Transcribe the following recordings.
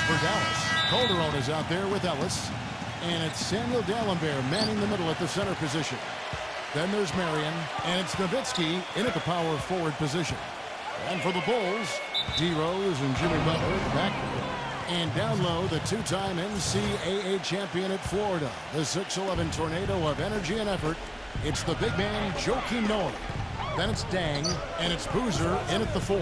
for Dallas. Calderon is out there with Ellis. And it's Samuel D'Alembert manning the middle at the center position. Then there's Marion, and it's Nowitzki in at the power forward position. And for the Bulls, D. Rose and Jimmy Butler back. And down low, the two-time NCAA champion at Florida, the 6'11 tornado of energy and effort. It's the big man, Joakim Noah. Then it's Dang, and it's Boozer in at the 4.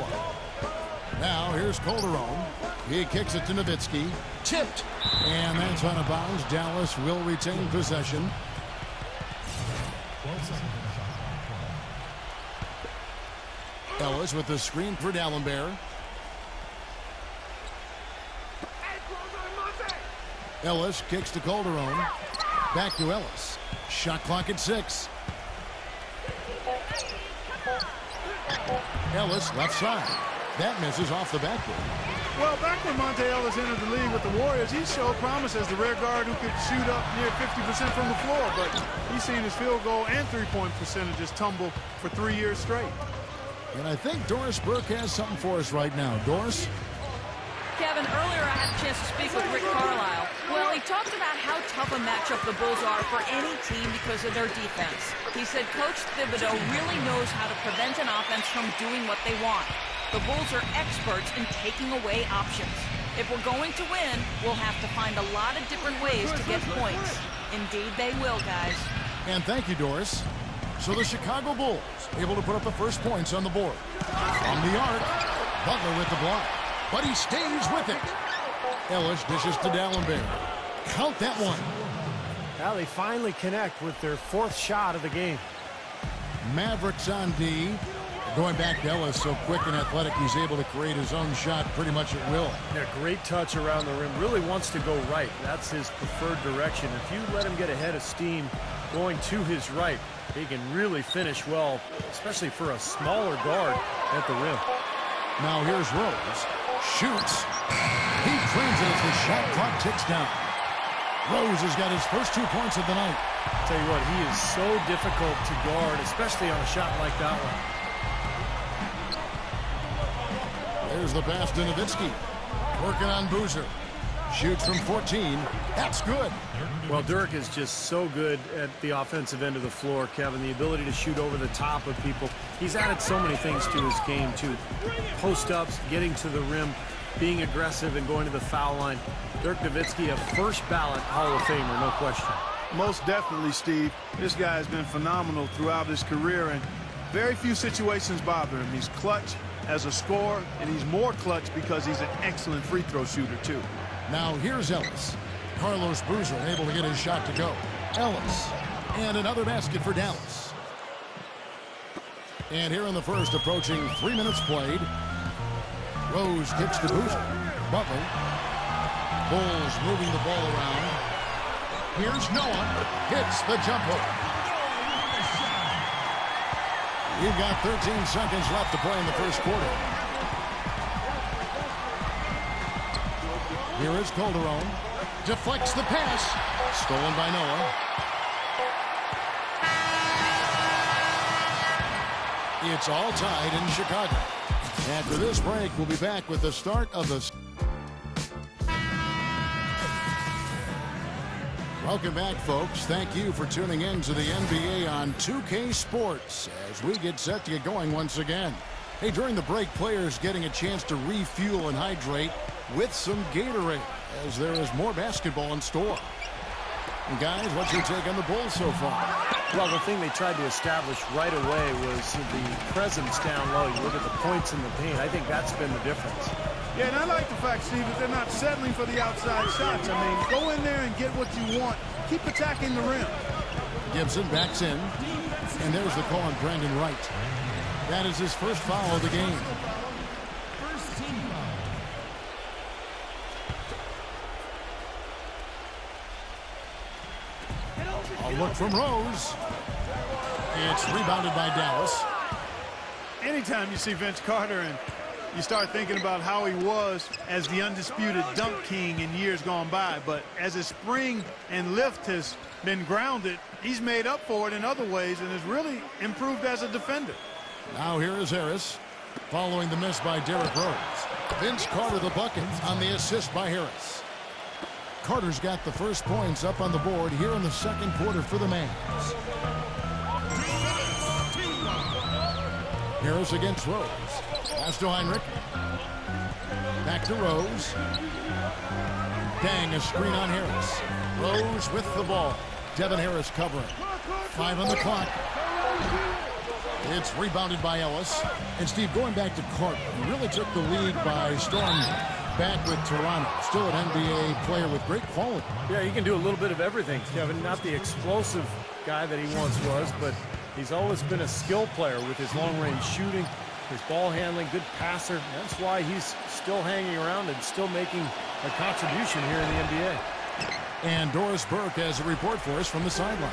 Now here's Calderon. He kicks it to Nowitzki. Tipped. And that's out of bounds. Dallas will retain possession. Ellis with the screen for D'Alembert. Ellis kicks to Calderon. Back to Ellis. Shot clock at 6. Ellis left side. That misses off the backboard. Well, back when Monte Ellis entered the league with the Warriors, he showed promise as the rear guard who could shoot up near 50% from the floor, but he's seen his field goal and three-point percentages tumble for 3 years straight. And I think Doris Burke has something for us right now. Doris? Kevin, earlier I had a chance to speak with Rick Carlisle. Well, he talked about how tough a matchup the Bulls are for any team because of their defense. He said Coach Thibodeau really knows how to prevent an offense from doing what they want. The Bulls are experts in taking away options. If we're going to win, we'll have to find a lot of different ways to get points. Indeed, they will, guys. And thank you, Doris. So the Chicago Bulls able to put up the first points on the board. From the arc, Butler with the block. But he stays with it. Ellis dishes to D'Alembert. Count that one. Now they finally connect with their 4th shot of the game. Mavericks on D. Going back to Ellis, so quick and athletic, he's able to create his own shot pretty much at will. Yeah, great touch around the rim. Really wants to go right. That's his preferred direction. If you let him get ahead of steam going to his right, he can really finish well, especially for a smaller guard at the rim. Now here's Rose. Shoots. He drains it as the shot clock ticks down. Rose has got his first 2 points of the night. Tell you what, he is so difficult to guard, especially on a shot like that one. There's the pass to Nowitzki. Working on Boozer. Shoots from 14. That's good. Well, Dirk is just so good at the offensive end of the floor, Kevin. The ability to shoot over the top of people. He's added so many things to his game, too. Post-ups, getting to the rim, being aggressive, and going to the foul line. Dirk Nowitzki, a first-ballot Hall of Famer, no question. Most definitely, Steve. This guy has been phenomenal throughout his career, and very few situations bother him. He's clutch as a scorer, and he's more clutch because he's an excellent free throw shooter, too. Now here's Ellis. Carlos Boozer able to get his shot to go. Ellis. And another basket for Dallas. And here in the first, approaching 3 minutes played. Rose kicks to Boozer. Butler. Bulls moving the ball around. Here's Noah. Hits the jump hook. We've got 13 seconds left to play in the first quarter. Here is Calderon. Deflects the pass. Stolen by Noah. It's all tied in Chicago. After this break, we'll be back with the start of the... Welcome back, folks. Thank you for tuning in to the NBA on 2K Sports as we get set to get going once again. Hey, during the break, players getting a chance to refuel and hydrate with some Gatorade as there is more basketball in store. And guys, what's your take on the Bulls so far? Well, the thing they tried to establish right away was the presence down low. You look at the points in the paint. I think that's been the difference. Yeah, and I like the fact, Steve, that they're not settling for the outside shots. I mean, go in there and get what you want. Keep attacking the rim. Gibson backs in. And there's the call on Brandon Wright. That is his first foul of the game. First team foul. A look from Rose. It's rebounded by Dallas. Anytime you see Vince Carter and you start thinking about how he was as the undisputed dunk king in years gone by, but as his spring and lift has been grounded, he's made up for it in other ways and has really improved as a defender. Now here is Harris following the miss by Derrick Rose. Vince Carter the bucket on the assist by Harris. Carter's got the first points up on the board here in the second quarter for the Mavs. Harris against Rose. Pass to Heinrich. Back to Rose. Dang, a screen on Harris. Rose with the ball. Devin Harris covering. 5 on the clock. It's rebounded by Ellis. And Steve, going back to Carter, he really took the league by storm back with Toronto. Still an NBA player with great quality. Yeah, he can do a little bit of everything, Kevin. Not the explosive guy that he once was, but he's always been a skill player with his long-range shooting, his ball handling, good passer. That's why he's still hanging around and still making a contribution here in the NBA. And Doris Burke has a report for us from the sideline.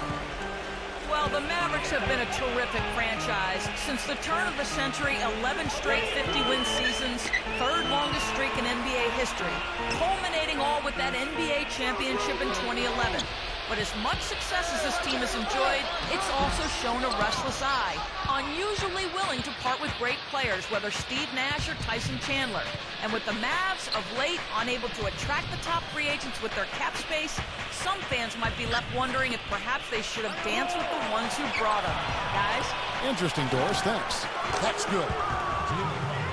Well, the Mavericks have been a terrific franchise. Since the turn of the century, 11 straight 50-win seasons, third longest streak in NBA history, culminating all with that NBA championship in 2011. But as much success as this team has enjoyed, it's also shown a restless eye, unusually willing to part with great players, whether Steve Nash or Tyson Chandler. And with the Mavs of late unable to attract the top free agents with their cap space, some fans might be left wondering if perhaps they should have danced with the ones who brought them. Guys? Interesting, Doris. Thanks. That's good.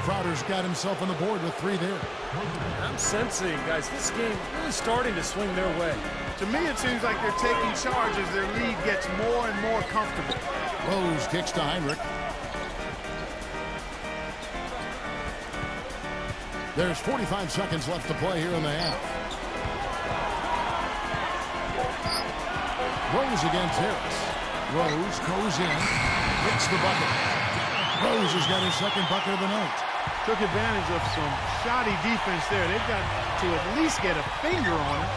Crowder's got himself on the board with 3 there. I'm sensing, guys, this game really starting to swing their way. To me, it seems like they're taking charge as their lead gets more and more comfortable. Rose kicks to Heinrich. There's 45 seconds left to play here in the half. Rose against Harris. Rose goes in, hits the bucket. Rose has got his second bucket of the night. Took advantage of some shoddy defense there. They've got to at least get a finger on it.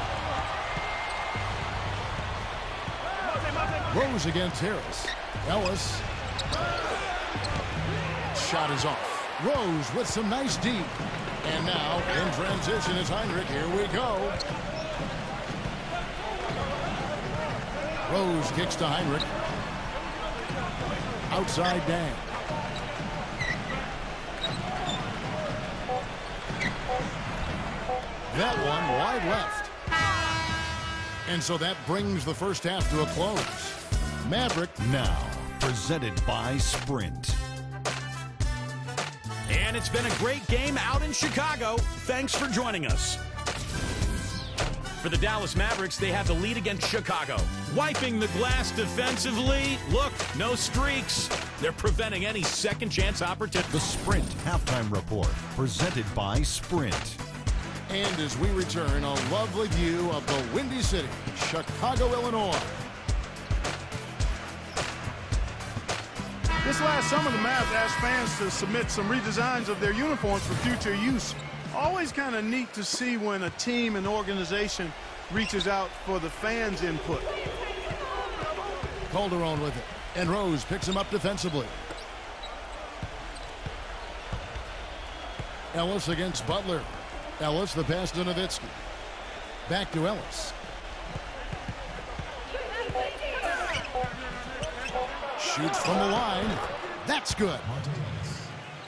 Rose against Harris. Ellis. Shot is off. Rose with some nice D. And now, in transition is Heinrich. Here we go. Rose kicks to Heinrich. Outside Dang. That one wide left. And so that brings the first half to a close. Maverick now presented by Sprint. And it's been a great game out in Chicago. Thanks for joining us. For the Dallas Mavericks, they have the lead against Chicago. Wiping the glass defensively. Look, no streaks. They're preventing any second chance opportunity. The Sprint halftime report presented by Sprint. And as we return, a lovely view of the Windy City, Chicago, Illinois. This last summer, the Mavs asked fans to submit some redesigns of their uniforms for future use. Always kind of neat to see when a team and organization reaches out for the fans' input. Calderon with it. And Rose picks him up defensively. Ellis against Butler. Ellis, the pass to Nowitzki. Back to Ellis. Shoots from the line. That's good.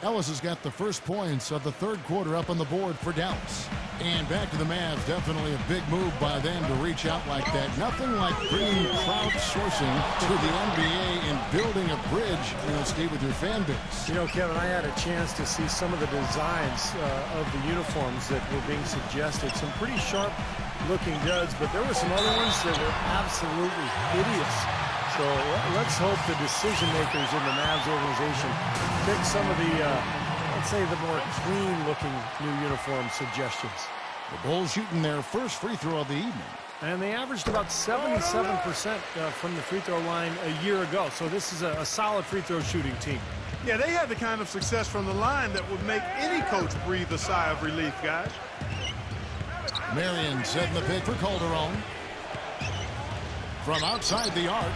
Ellis has got the first points of the third quarter up on the board for Dallas. And back to the Mavs, definitely a big move by them to reach out like that. Nothing like bringing crowdsourcing to the NBA and building a bridge, Steve, with your fan base. Kevin, I had a chance to see some of the designs of the uniforms that were being suggested. Some pretty sharp-looking duds, but there were some other ones that were absolutely hideous. So let's hope the decision makers in the Mavs organization pick some of the, let's say, the more clean-looking new uniform suggestions. The Bulls shooting their first free throw of the evening. And they averaged about 77% from the free throw line a year ago. So this is a solid free throw shooting team. Yeah, they had the kind of success from the line that would make any coach breathe a sigh of relief, guys. Marion setting the pick for Calderon. From outside the arc,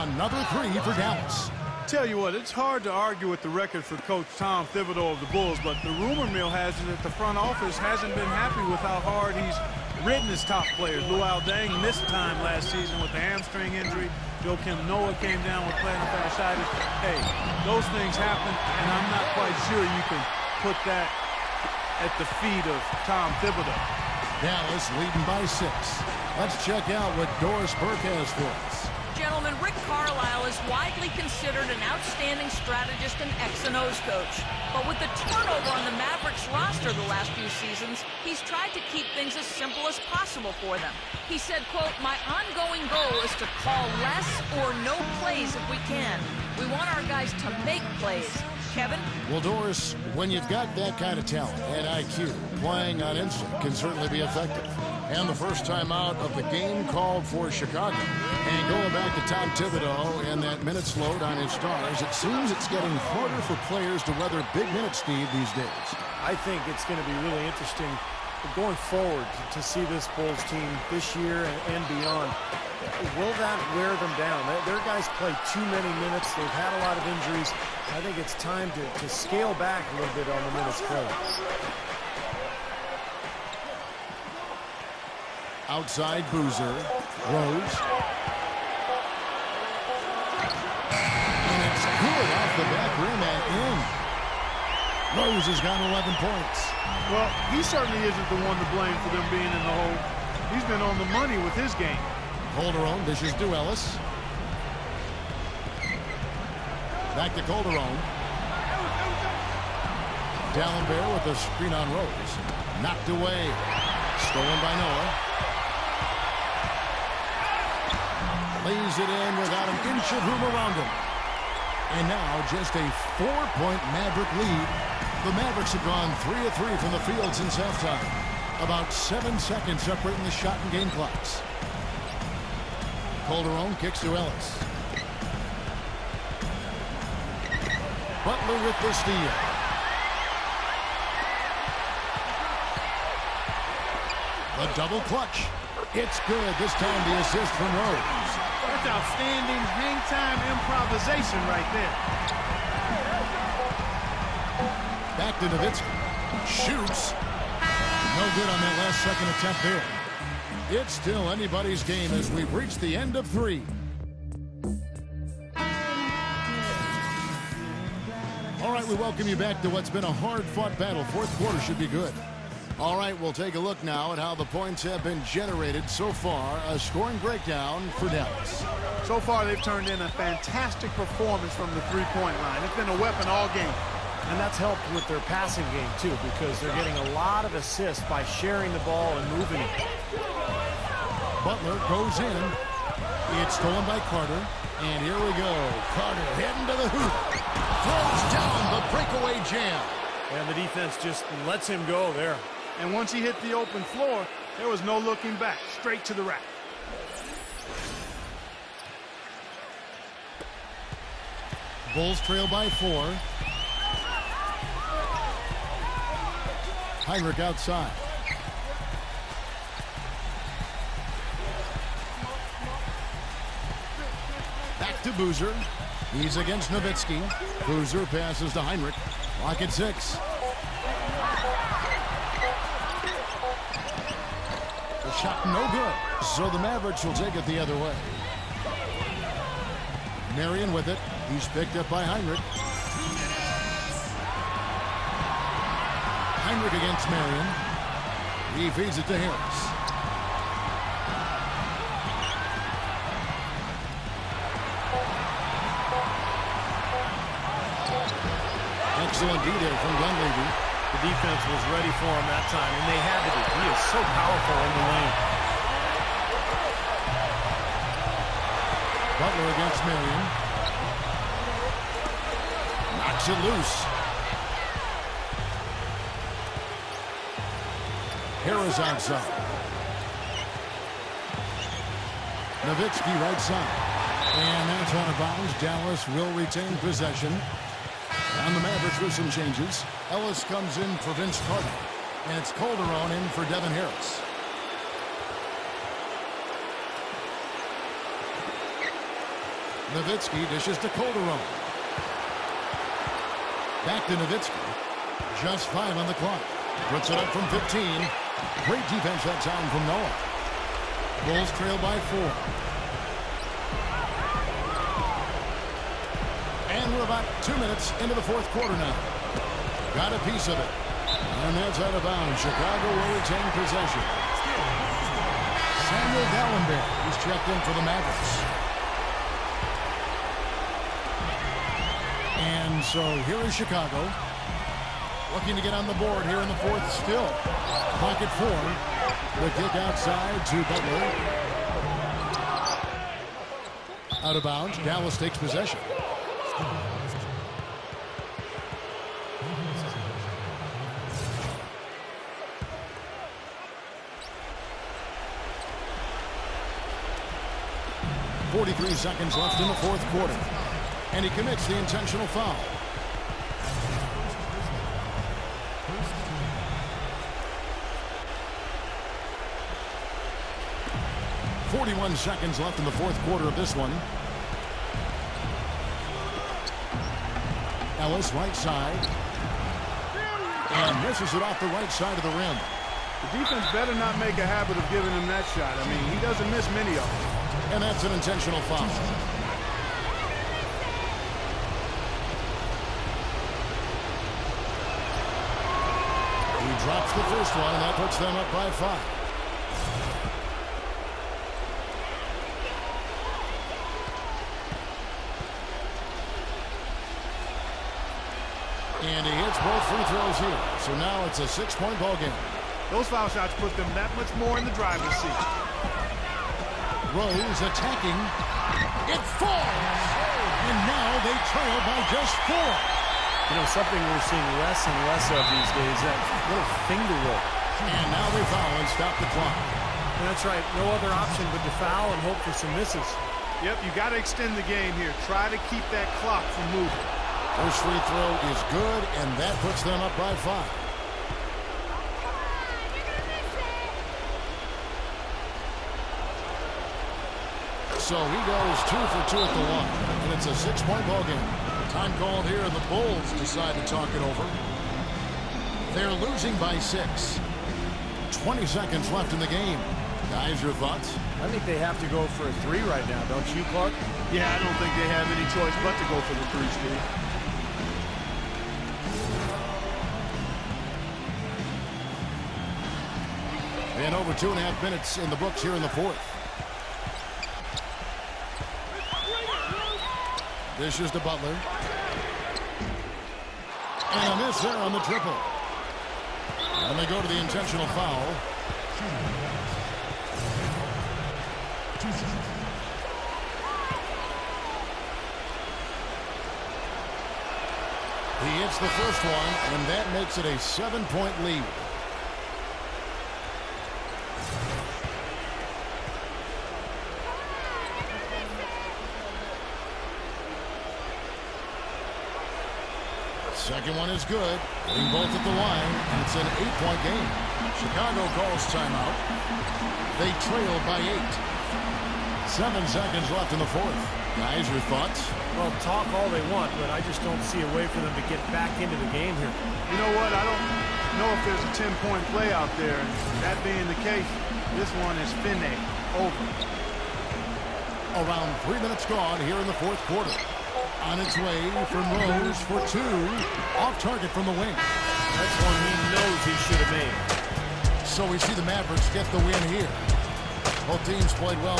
another three for Dallas. Tell you what, it's hard to argue with the record for Coach Tom Thibodeau of the Bulls, but the rumor mill has it that the front office hasn't been happy with how hard he's ridden his top players. Luol Deng missed time last season with a hamstring injury. Joakim Noah came down with plantar fasciitis. Hey, those things happen, and I'm not quite sure you can put that at the feet of Tom Thibodeau. Dallas leading by 6. Let's check out what Doris Burke has for us. Gentlemen, Rick Carlisle is widely considered an outstanding strategist and X and O's coach. But with the turnover on the Mavericks roster the last few seasons, he's tried to keep things as simple as possible for them. He said, quote, "My ongoing goal is to call less or no plays if we can. We want our guys to make plays." Kevin? Well, Doris, when you've got that kind of talent and IQ, playing on instinct can certainly be effective. And the first time out of the game called for Chicago. And going back to Tom Thibodeau and that minutes load on his stars, it seems it's getting harder for players to weather big minute speed these days. I think it's going to be really interesting going forward to see this Bulls team this year and beyond. Will that wear them down? Their guys play too many minutes. They've had a lot of injuries. I think it's time to scale back a little bit on the minutes played. Outside Boozer. Rose. And it's good off the back rim and in. Rose has got 11 points. Well, he certainly isn't the one to blame for them being in the hole. He's been on the money with his game. Calderon dishes to Ellis. Back to Calderon. D'Alembert with a screen on Rose. Knocked away. Stolen by Noah. Lays it in without an inch of room around him. And now just a 4-point Maverick lead. The Mavericks have gone 3 of 3 from the field since halftime. About 7 seconds separating the shot and game clocks. Calderon kicks to Ellis. Butler with the steal. The double clutch. It's good. This time the assist from Rose. That's outstanding hang-time improvisation right there. Back to Nowitzki. Shoots. No good on that last second attempt there. It's still anybody's game as we've reached the end of 3. All right, we welcome you back to what's been a hard-fought battle. Fourth quarter should be good. All right, we'll take a look now at how the points have been generated so far. A scoring breakdown for Dallas. So far, they've turned in a fantastic performance from the three-point line. It's been a weapon all game. And that's helped with their passing game, too, because they're getting a lot of assists by sharing the ball and moving it. Butler goes in. It's stolen by Carter. And here we go. Carter heading to the hoop. Throws down the breakaway jam. And the defense just lets him go there. And once he hit the open floor, there was no looking back. Straight to the rack. Bulls trail by 4. Heinrich outside. Back to Boozer. He's against Nowitzki. Boozer passes to Heinrich. Lock at 6. The shot no good. So the Mavericks will take it the other way. Marion with it. He's picked up by Heinrich. Heinrich against Marion. He feeds it to Harris. Excellent D there from Dunleavy. The defense was ready for him that time, and they had to be. He is so powerful in the lane. Butler against Marion. Knocks it loose. Harris outside. Nowitzki right side. And that's out of bounds. Dallas will retain possession. And the Mavericks with some changes. Ellis comes in for Vince Carter. And it's Calderon in for Devin Harris. Nowitzki dishes to Calderon. Back to Nowitzki. Just 5 on the clock. Puts it up from 15. Great defense that time from Noah. Bulls trail by 4. And we're about 2 minutes into the fourth quarter now. Got a piece of it. And that's out of bounds. Chicago will retain possession. Samuel Dallenberg is checked in for the Mavericks. And so here is Chicago. Looking to get on the board here in the fourth still. Pocket four. The kick outside to Butler. Out of bounds. Dallas takes possession. .43 seconds left in the fourth quarter. And he commits the intentional foul. .41 seconds left in the fourth quarter of this one. Ellis, right side. And misses it off the right side of the rim. The defense better not make a habit of giving him that shot. I mean, he doesn't miss many of them. And that's an intentional foul. He drops the first one, and that puts them up by 5. And he hits both free throws here. So now it's a 6-point ball game. Those foul shots put them that much more in the driver's seat. Rose attacking. It falls. And now they trail by just 4. You know, something we're seeing less and less of these days, that little finger roll. And now they foul and stop the clock. And that's right. No other option but to foul and hope for some misses. Yep, you got to extend the game here. Try to keep that clock from moving. First free throw is good, and that puts them up by 5. So he goes 2 for 2 at the line, and it's a 6-point ball game. Time called here, and the Bulls decide to talk it over. They're losing by 6. 20 seconds left in the game. Guys, your thoughts? I think they have to go for a 3 right now, don't you, Clark? Yeah, I don't think they have any choice but to go for the 3, Steve. And over 2.5 minutes in the books here in the fourth. This is to Butler. And a miss there on the triple. And they go to the intentional foul. He hits the first one, and that makes it a 7-point lead. Second one is good. Getting both at the line, and it's an 8-point game. Chicago calls timeout. They trail by 8. 7 seconds left in the fourth. Guys, your thoughts? Well, talk all they want, but I just don't see a way for them to get back into the game here. You know what? I don't know if there's a 10-point play out there. And that being the case, this one is finished. Over. Around 3 minutes gone here in the fourth quarter. On its way from Rose for 2. Off target from the wing. That's one he knows he should have made. So we see the Mavericks get the win here. Both teams played well.